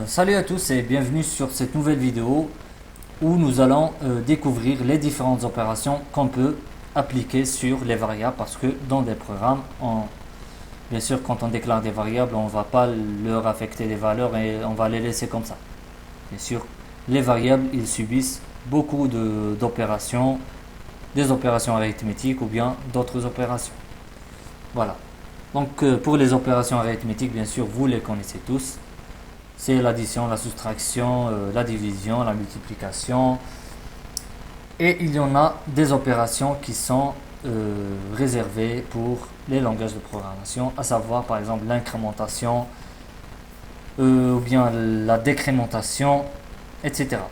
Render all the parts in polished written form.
Salut à tous et bienvenue sur cette nouvelle vidéo où nous allons découvrir les différentes opérations qu'on peut appliquer sur les variables parce que dans des programmes, bien sûr quand on déclare des variables, on ne va pas leur affecter des valeurs et on va les laisser comme ça. Bien sûr, les variables, ils subissent beaucoup d'opérations, des opérations arithmétiques ou bien d'autres opérations. Voilà. Donc pour les opérations arithmétiques, bien sûr, vous les connaissez tous. C'est l'addition, la soustraction, la division, la multiplication. Et il y en a des opérations qui sont réservées pour les langages de programmation, à savoir par exemple l'incrémentation ou bien la décrémentation, etc.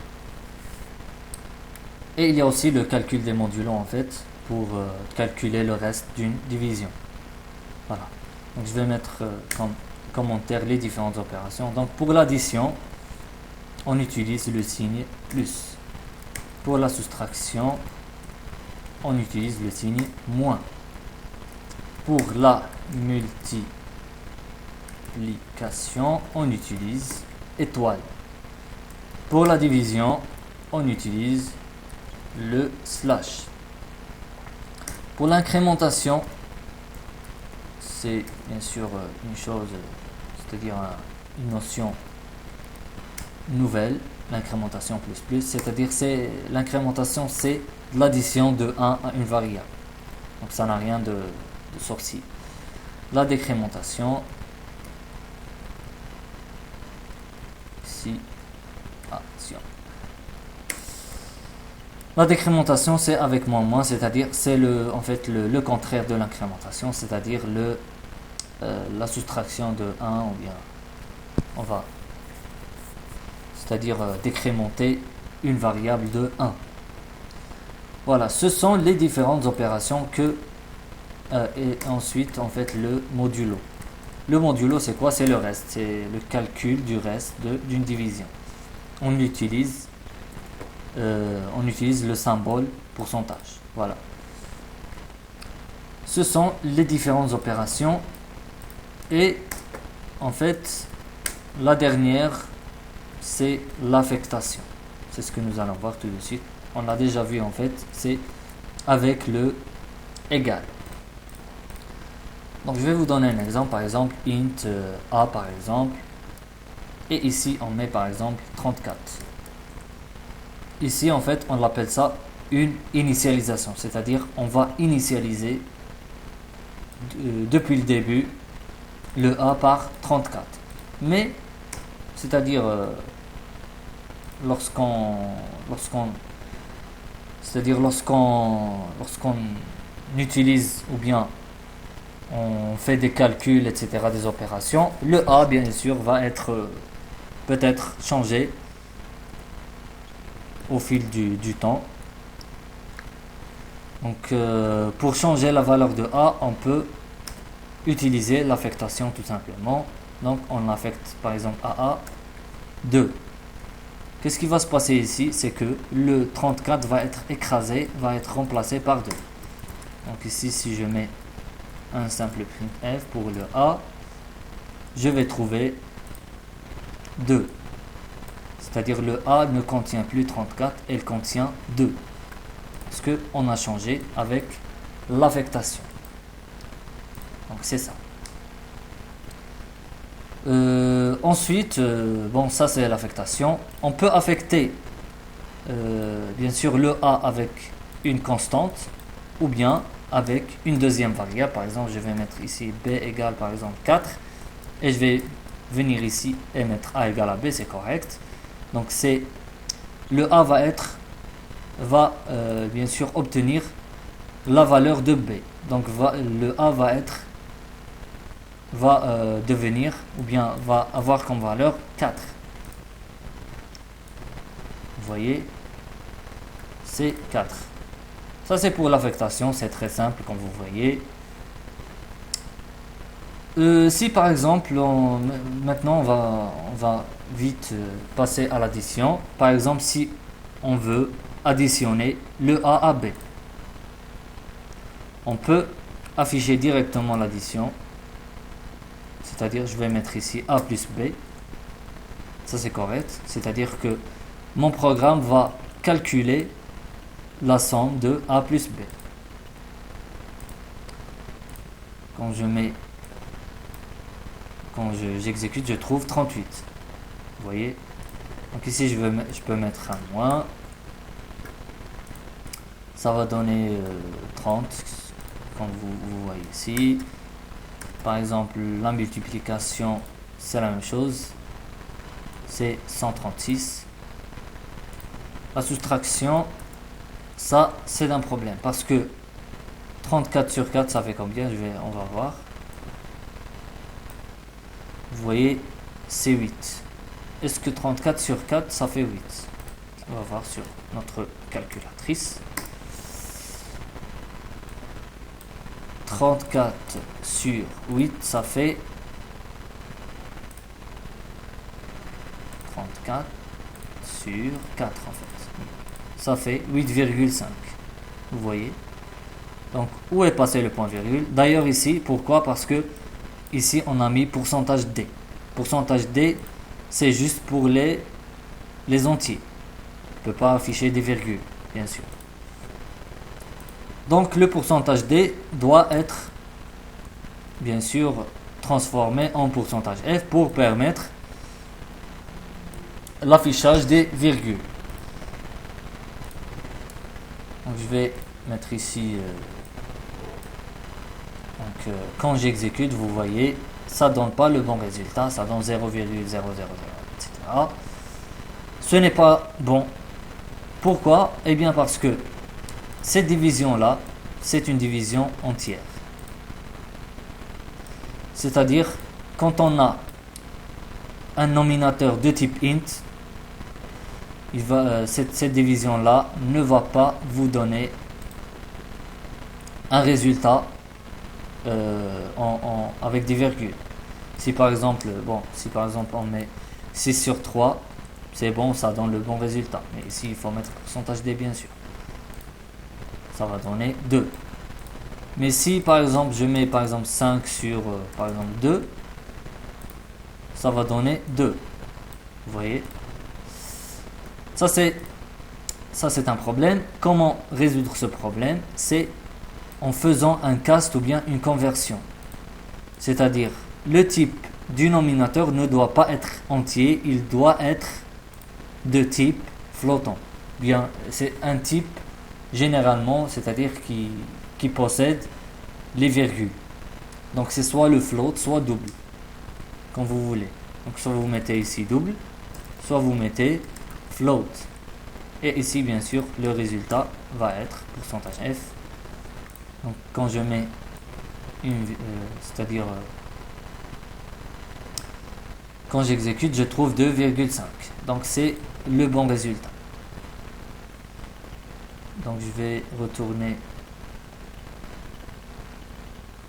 Et il y a aussi le calcul des modulos en fait pour calculer le reste d'une division. Voilà. Donc je vais mettre comme commentaire les différentes opérations. Donc pour l'addition, on utilise le signe plus. Pour la soustraction, on utilise le signe moins. Pour la multiplication, on utilise étoile. Pour la division, on utilise le slash. Pour l'incrémentation, c'est bien sûr une chose, c'est-à-dire une notion nouvelle, l'incrémentation plus plus, c'est-à-dire c'est l'incrémentation, c'est l'addition de 1 à une variable. Donc ça n'a rien de sorcier. La décrémentation, ici, attention. La décrémentation, c'est avec moins moins, c'est-à-dire c'est en fait le contraire de l'incrémentation, c'est-à-dire la soustraction de 1 ou bien on va c'est-à-dire décrémenter une variable de 1. Voilà, ce sont les différentes opérations que et ensuite en fait le modulo. Le modulo c'est quoi? C'est le reste, c'est le calcul du reste d'une division. On utilise le symbole pourcentage. Voilà. Ce sont les différentes opérations et en fait la dernière c'est l'affectation. C'est ce que nous allons voir tout de suite. On l'a déjà vu en fait, c'est avec le égal. Donc je vais vous donner un exemple, par exemple int a par exemple, et ici on met par exemple 34. Ici en fait on l'appelle ça une initialisation, c'est-à-dire on va initialiser depuis le début le a par 34. Mais c'est-à-dire lorsqu'on utilise ou bien on fait des calculs, etc., des opérations, le a bien sûr va être peut-être changé au fil du temps. Donc pour changer la valeur de a, on peut utiliser l'affectation tout simplement. Donc on affecte par exemple à 2. Qu'est-ce qui va se passer ici? C'est que le 34 va être écrasé, va être remplacé par 2. Donc ici, si je mets un simple printf pour le a, je vais trouver 2. C'est-à-dire le a ne contient plus 34, elle contient 2. Parce qu'on a changé avec l'affectation. Donc c'est ça. Ensuite, bon, ça c'est l'affectation. On peut affecter bien sûr le a avec une constante ou bien avec une deuxième variable. Par exemple, je vais mettre ici b égale par exemple 4 et je vais venir ici et mettre a égale à b, c'est correct. Donc c'est le a va bien sûr obtenir la valeur de b. Donc le a va devenir ou bien va avoir comme valeur 4. Vous voyez, c'est 4. Ça c'est pour l'affectation, c'est très simple comme vous voyez. Si par exemple, maintenant on va vite passer à l'addition. Par exemple, si on veut additionner le A à B, on peut afficher directement l'addition. C'est-à-dire, je vais mettre ici A plus B. Ça c'est correct, c'est-à-dire que mon programme va calculer la somme de A plus B. Quand j'exécute, je trouve 38. Vous voyez? Donc ici, je peux mettre un moins. Ça va donner 30, comme vous voyez ici. Par exemple, la multiplication, c'est la même chose. C'est 136. La soustraction, ça, c'est un problème. Parce que 34 sur 4, ça fait combien? On va voir. Vous voyez, c'est 8. Est-ce que 34 sur 4, ça fait 8? On va voir sur notre calculatrice. 34 sur 8, ça fait 34 sur 4 en fait. Ça fait 8,5. Vous voyez? Donc, où est passé le point virgule? D'ailleurs ici, pourquoi? Parce que ici, on a mis pourcentage D. Pourcentage D, c'est juste pour les entiers. On ne peut pas afficher des virgules, bien sûr. Donc, le pourcentage D doit être, bien sûr, transformé en pourcentage F pour permettre l'affichage des virgules. Donc, je vais mettre ici... quand j'exécute, vous voyez, ça donne pas le bon résultat, ça donne 0,000, etc. Ce n'est pas bon. Pourquoi? Eh bien parce que cette division-là, c'est une division entière. C'est-à-dire, quand on a un nominateur de type int, cette division-là ne va pas vous donner un résultat avec des virgules. Si par exemple on met 6 sur 3, c'est bon, ça donne le bon résultat. Mais ici, il faut mettre pourcentage D, bien sûr. Ça va donner 2. Mais si par exemple je mets par exemple 5 sur par exemple 2, ça va donner 2. Vous voyez? Ça c'est un problème. Comment résoudre ce problème? C'est en faisant un cast ou bien une conversion. C'est-à-dire, le type du nominateur ne doit pas être entier, il doit être de type flottant. Bien, c'est un type généralement, c'est-à-dire qui possède les virgules. Donc c'est soit le float, soit double, quand vous voulez. Donc soit vous mettez ici double, soit vous mettez float. Et ici, bien sûr, le résultat va être pourcentage F. Donc quand je mets c'est-à-dire quand j'exécute, je trouve 2,5. Donc c'est le bon résultat. Donc je vais retourner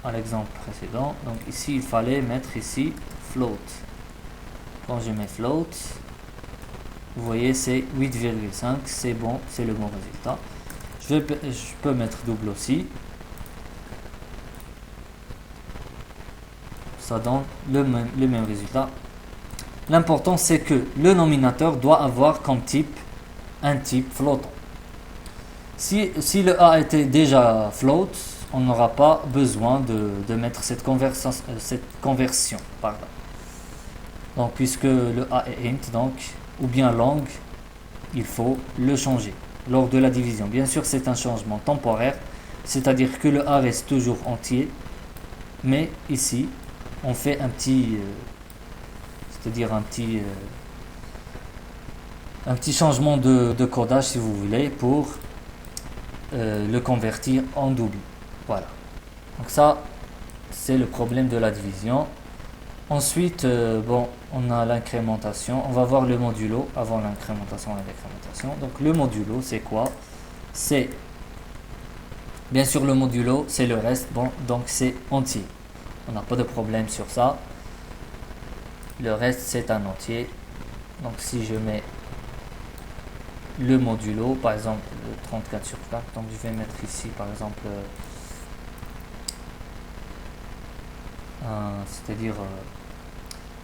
à l'exemple précédent. Donc ici, il fallait mettre ici float. Quand je mets float, vous voyez, c'est 8,5. C'est bon, c'est le bon résultat. Je peux mettre double aussi. Ça donne le même résultat. L'important, c'est que le nominateur doit avoir comme type un type flottant. Si le A était déjà float, on n'aura pas besoin de mettre cette conversion. Pardon. Donc, puisque le A est int, donc, ou bien long, il faut le changer lors de la division. Bien sûr, c'est un changement temporaire, c'est-à-dire que le A reste toujours entier, mais ici, on fait un petit, c'est-à-dire un petit changement de codage, si vous voulez, pour le convertir en double. Voilà. Donc ça, c'est le problème de la division. Ensuite, on a l'incrémentation. On va voir le modulo avant l'incrémentation et l'incrémentation. Donc le modulo, c'est quoi? C'est, bien sûr, le modulo, c'est le reste. Bon, donc c'est entier. On n'a pas de problème sur ça. Le reste, c'est un entier. Donc si je mets le modulo, par exemple 34 sur 4, donc je vais mettre ici par exemple c'est-à-dire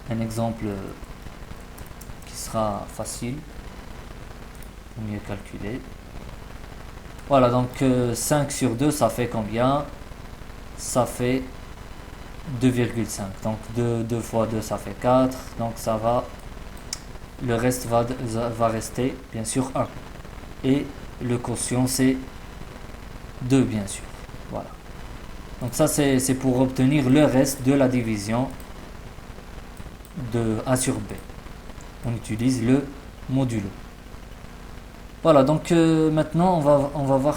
un exemple sera facile pour mieux calculer. Voilà, donc 5 sur 2, ça fait combien? Ça fait 2,5. Donc 2 fois 2, ça fait 4. Donc ça va, le reste va rester, bien sûr, 1. Et le quotient, c'est 2, bien sûr. Voilà. Donc ça, c'est pour obtenir le reste de la division de A sur B. On utilise le modulo. Voilà, donc maintenant on va voir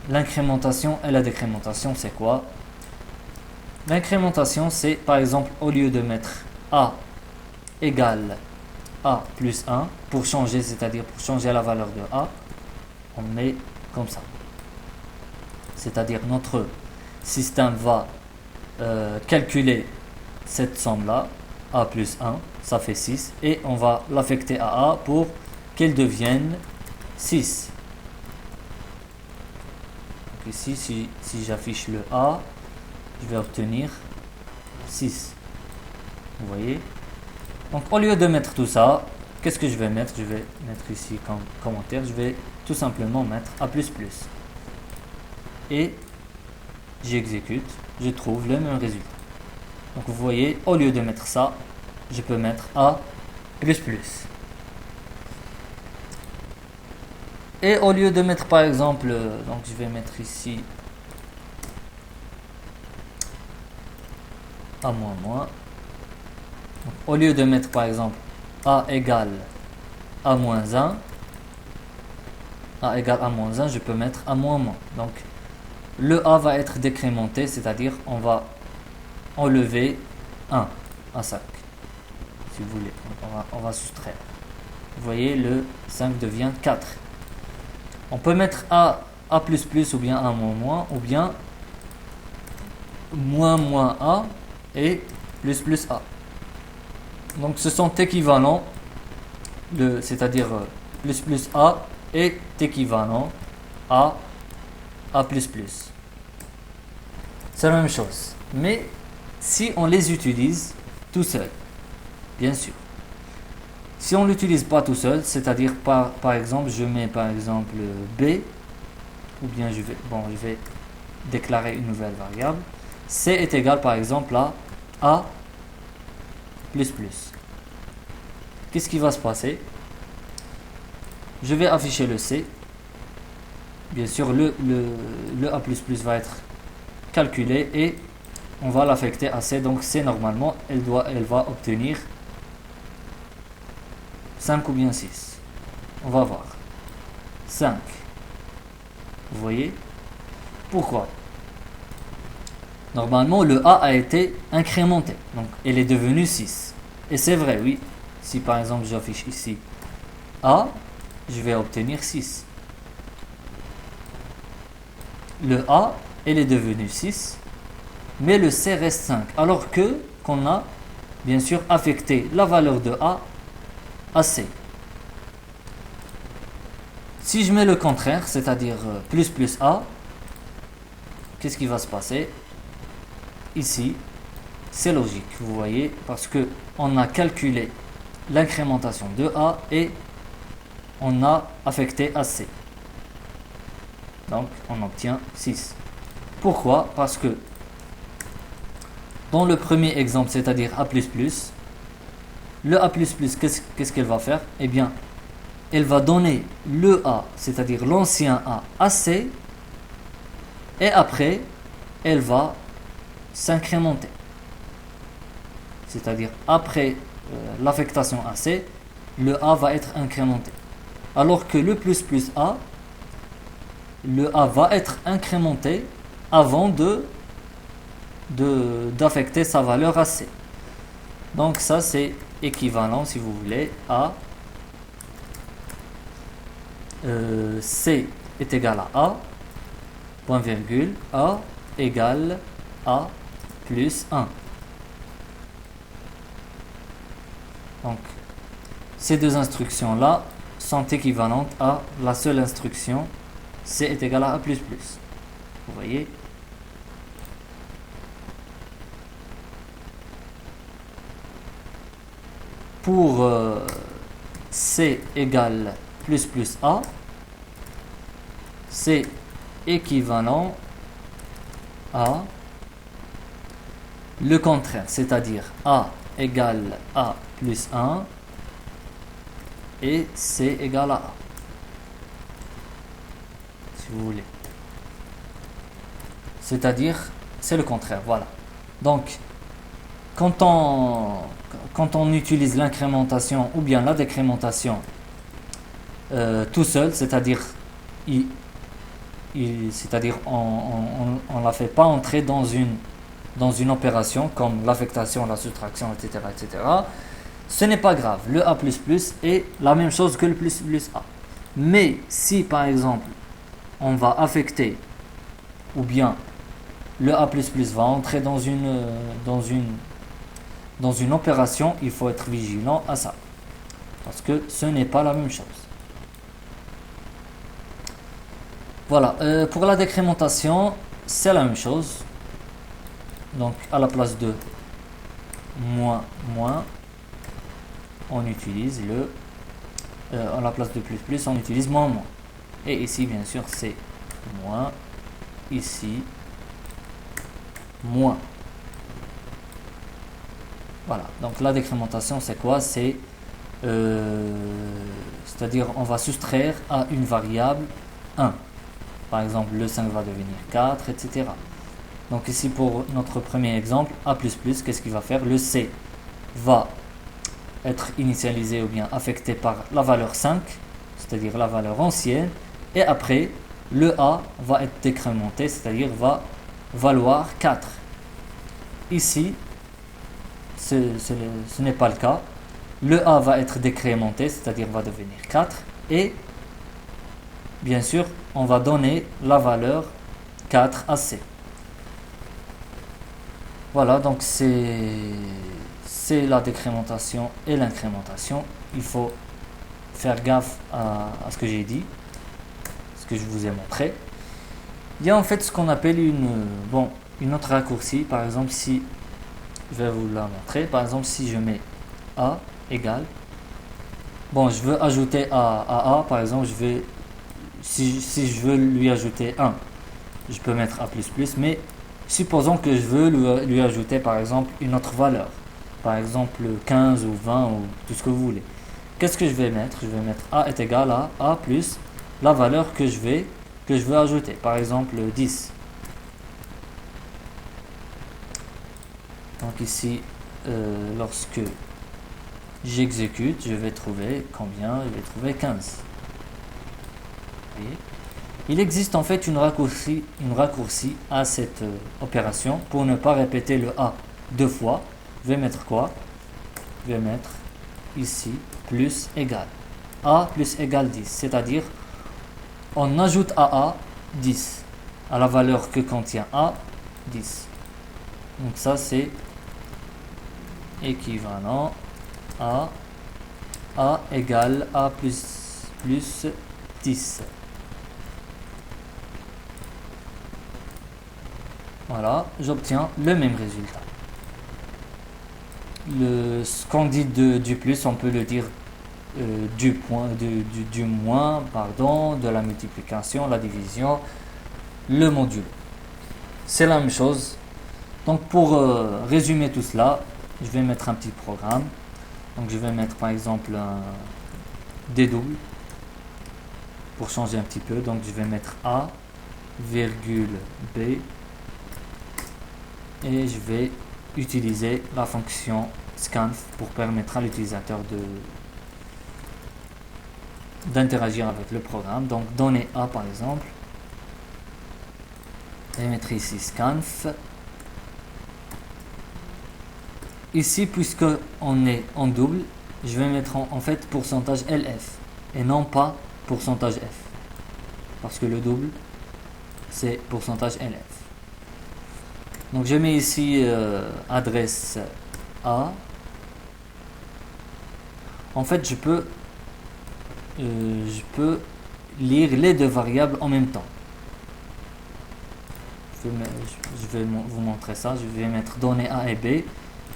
l'incrémentation et la décrémentation, c'est quoi? L'incrémentation, c'est par exemple, au lieu de mettre A égale A plus 1, pour changer, c'est-à-dire pour changer la valeur de A, on met comme ça. C'est-à-dire notre système va calculer cette somme-là, A plus 1, ça fait 6, et on va l'affecter à A pour qu'elle devienne 6. Donc ici, si j'affiche le A, je vais obtenir 6. Vous voyez? Donc au lieu de mettre tout ça, qu'est-ce que je vais mettre? Je vais mettre ici comme commentaire, je vais tout simplement mettre A++. Et j'exécute, je trouve le même résultat. Donc vous voyez, au lieu de mettre ça, je peux mettre A++. Et au lieu de mettre par exemple, donc je vais mettre ici A moins moins. Donc, au lieu de mettre par exemple A égale A moins 1, A égale A moins 1, je peux mettre A moins moins. Donc le A va être décrémenté, c'est-à-dire on va enlever 1 à 5. Si vous voulez, on va soustraire. Vous voyez, le 5 devient 4. On peut mettre A ou bien A moins moins, ou bien moins moins A et plus A. Donc ce sont équivalents, c'est-à-dire plus A est équivalent à A++. C'est la même chose. Mais si on les utilise tout seul, bien sûr. Si on ne l'utilise pas tout seul, c'est-à-dire par exemple, je mets par exemple B, ou bien je vais déclarer une nouvelle variable. C est égal par exemple à A++. Qu'est-ce qui va se passer? Je vais afficher le C. Bien sûr, le A++ va être calculé et on va l'affecter à C. Donc C, normalement, elle va obtenir 5 ou bien 6. On va voir. 5. Vous voyez? Pourquoi? Normalement, le A a été incrémenté. Donc, elle est devenue 6. Et c'est vrai, oui. Si par exemple, j'affiche ici A, je vais obtenir 6. Le A, elle est devenue 6. Mais le C reste 5. Alors qu'on a, bien sûr, affecté la valeur de A à C. Si je mets le contraire, c'est-à-dire plus A, qu'est-ce qui va se passer? Ici, c'est logique, vous voyez, parce que on a calculé l'incrémentation de A et on a affecté à C. Donc, on obtient 6. Pourquoi? Parce que dans le premier exemple, c'est-à-dire A++, le A++, qu'est-ce qu'elle va faire? Eh bien, elle va donner le A, c'est-à-dire l'ancien A, à C, et après, elle va s'incrémenter. C'est-à-dire, après l'affectation à C, le A va être incrémenté. Alors que le ++A, le A va être incrémenté avant d'affecter sa valeur à C. Donc ça, c'est équivalent, si vous voulez, à C est égal à A, point virgule, A égale A plus 1. Donc, ces deux instructions-là sont équivalentes à la seule instruction C est égal à A++. Vous voyez? C égale plus plus A, c'est équivalent à le contraire, c'est-à-dire A égale A plus 1 et C égale à A, si vous voulez. C'est-à-dire, c'est le contraire, voilà. Donc, quand on utilise l'incrémentation ou bien la décrémentation tout seul, c'est-à-dire on ne la fait pas entrer dans une opération comme l'affectation, la soustraction, etc., etc., ce n'est pas grave. Le A++ est la même chose que le plus plus A. Mais si par exemple on va affecter ou bien le A++ va entrer dans une opération, il faut être vigilant à ça. Parce que ce n'est pas la même chose. Voilà, pour la décrémentation, c'est la même chose. Donc à la place de moins, on utilise à la place de plus, on utilise moins. Et ici, bien sûr, c'est moins. Ici, moins. Voilà, donc la décrémentation, c'est quoi? C'est-à-dire, on va soustraire à une variable 1. Par exemple, le 5 va devenir 4, etc. Donc ici, pour notre premier exemple, A++, qu'est-ce qu'il va faire? Le C va être initialisé ou bien affecté par la valeur 5, c'est-à-dire la valeur ancienne, et après, le A va être décrémenté, c'est-à-dire va valoir 4. Ici, ce n'est pas le cas. Le A va être décrémenté, c'est-à-dire va devenir 4, et bien sûr, on va donner la valeur 4 à C. Voilà, donc c'est la décrémentation et l'incrémentation. Il faut faire gaffe à ce que j'ai dit, ce que je vous ai montré. Il y a en fait ce qu'on appelle une autre raccourci. Par exemple, si je vais vous la montrer, par exemple, si je mets A égale, je veux ajouter à A, par exemple, si je veux lui ajouter 1, je peux mettre A++, mais supposons que je veux lui ajouter par exemple une autre valeur, par exemple 15 ou 20 ou tout ce que vous voulez. Qu'est-ce que je vais mettre? Je vais mettre A est égal à A plus la valeur que je veux ajouter, par exemple 10. Donc ici, lorsque j'exécute, je vais trouver combien? Je vais trouver 15. Vous voyez? Il existe en fait une raccourci à cette opération pour ne pas répéter le A deux fois. Je vais mettre quoi? Je vais mettre ici plus égal. A plus égal 10, c'est-à-dire on ajoute à A 10, à la valeur que contient A 10. Donc ça c'est équivalent à A égale A plus 10. Voilà, j'obtiens le même résultat. Ce qu'on dit du plus, on peut le dire du moins, de la multiplication, la division, le module. C'est la même chose. Donc pour résumer tout cela, je vais mettre un petit programme. Donc je vais mettre par exemple un dédouble pour changer un petit peu. Donc je vais mettre A, virgule B. Et je vais utiliser la fonction scanf pour permettre à l'utilisateur d'interagir avec le programme. Donc donner A par exemple, et mettre ici scanf. Ici, puisque on est en double, je vais mettre en fait pourcentage LF et non pas pourcentage F, parce que le double c'est pourcentage LF. Donc je mets ici adresse A. En fait, je peux lire les deux variables en même temps. Je vais vous montrer ça. Je vais mettre données A et B.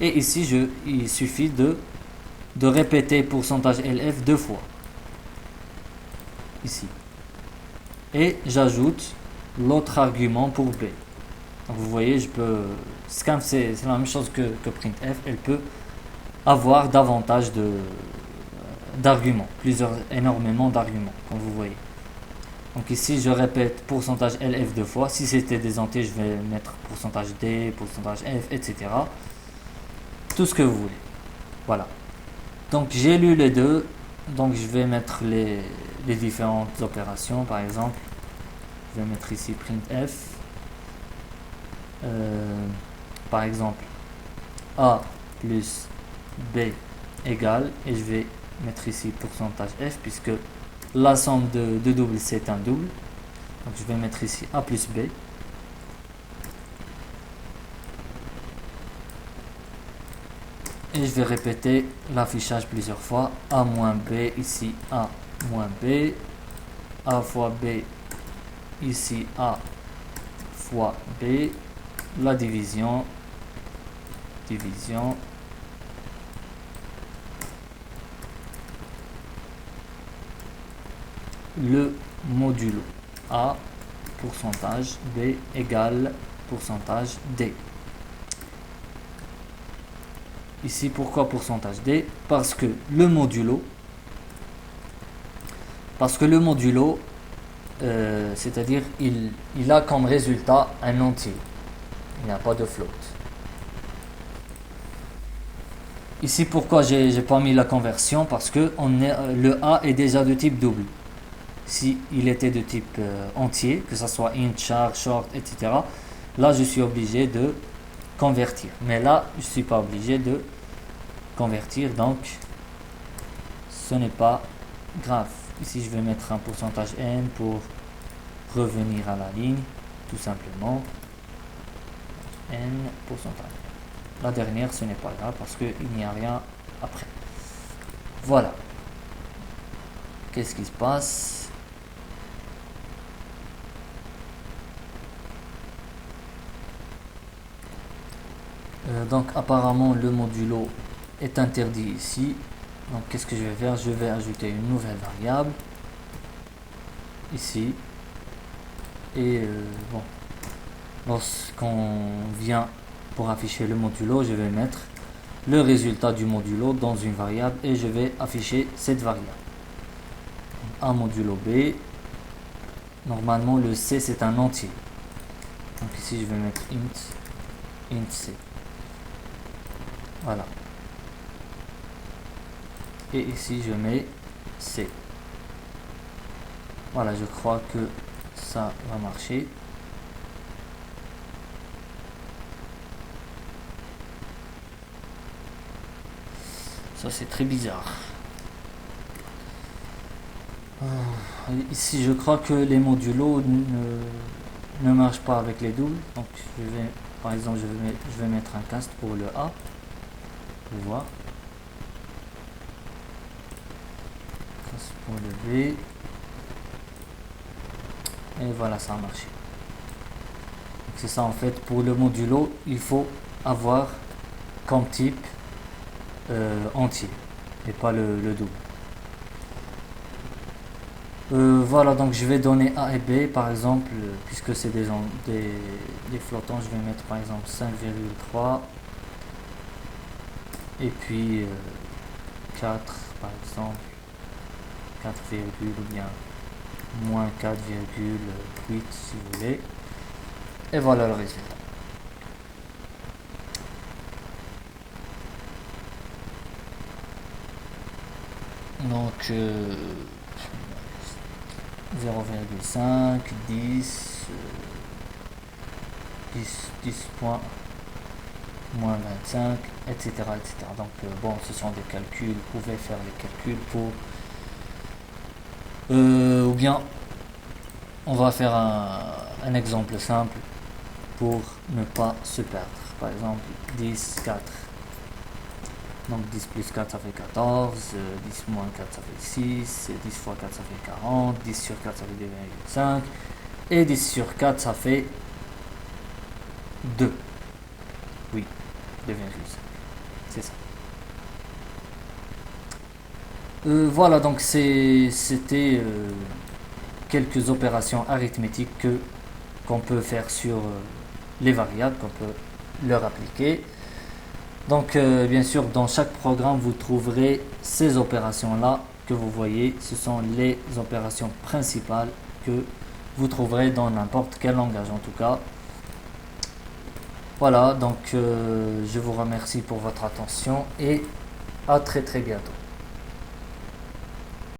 Et ici, il suffit de de répéter pourcentage LF deux fois. Ici. Et j'ajoute l'autre argument pour B. Donc vous voyez, je peux. Scanf, c'est la même chose que printf. Elle peut avoir davantage d'arguments, énormément d'arguments, comme vous voyez. Donc ici, je répète pourcentage LF deux fois. Si c'était des entiers, je vais mettre pourcentage D, pourcentage F, etc. Tout ce que vous voulez. Voilà. Donc j'ai lu les deux. Donc je vais mettre les différentes opérations. Par exemple, je vais mettre ici printf. Par exemple, A plus B égale, et je vais mettre ici pourcentage F puisque la somme de deux doubles c'est un double. Donc je vais mettre ici A plus B. Et je vais répéter l'affichage plusieurs fois. A moins B, ici A moins B. A fois B, ici A fois B. La division. Le modulo A pourcentage B égale pourcentage D. Ici, pourquoi pourcentage D? Parce que le modulo, c'est-à-dire il a comme résultat un entier. Il n'y a pas de float. Ici, pourquoi j'ai pas mis la conversion? Parce que le A est déjà de type double. Si il était de type entier, que ce soit int, char, short, etc., là je suis obligé de convertir. Mais là, je ne suis pas obligé de convertir, donc ce n'est pas grave. Ici, je vais mettre un pourcentage n pour revenir à la ligne, tout simplement. N pourcentage. La dernière, ce n'est pas grave parce qu'il n'y a rien après. Voilà. Qu'est-ce qui se passe? Donc apparemment le modulo est interdit ici. Donc qu'est-ce que je vais faire? Je vais ajouter une nouvelle variable ici. Et bon, lorsqu'on vient pour afficher le modulo, je vais mettre le résultat du modulo dans une variable et je vais afficher cette variable. A modulo B. Normalement le C c'est un entier. Donc ici je vais mettre int C. Voilà. Et ici je mets C. Voilà, je crois que ça va marcher. Ça c'est très bizarre. Ici je crois que les modulos ne marchent pas avec les doubles. Donc je vais, par exemple, je vais mettre un cast pour le A. Vous voyez. Cast pour le B. Et voilà, ça a marché. C'est ça en fait, pour le modulo, il faut avoir comme type entier et pas le double. Voilà, donc je vais donner A et B par exemple, puisque c'est des flottants, je vais mettre par exemple 5,3 et puis 4 par exemple, 4, ou bien moins 4,8 si vous voulez, et voilà le résultat. Donc 0,5, 10, 10 points, moins 25, etc. Donc bon, ce sont des calculs, vous pouvez faire les calculs pour ou bien on va faire un exemple simple pour ne pas se perdre. Par exemple 10, 4. Donc 10 plus 4 ça fait 14, 10 moins 4 ça fait 6, 10 fois 4 ça fait 40, 10 sur 4 ça fait 2,5 et 10 sur 4 ça fait 2. Oui, 2,5. C'est ça. Voilà, donc c'était quelques opérations arithmétiques qu'on peut faire sur les variables, qu'on peut leur appliquer. Donc bien sûr, dans chaque programme, vous trouverez ces opérations-là que vous voyez. Ce sont les opérations principales que vous trouverez dans n'importe quel langage en tout cas. Voilà, donc je vous remercie pour votre attention et à très très bientôt.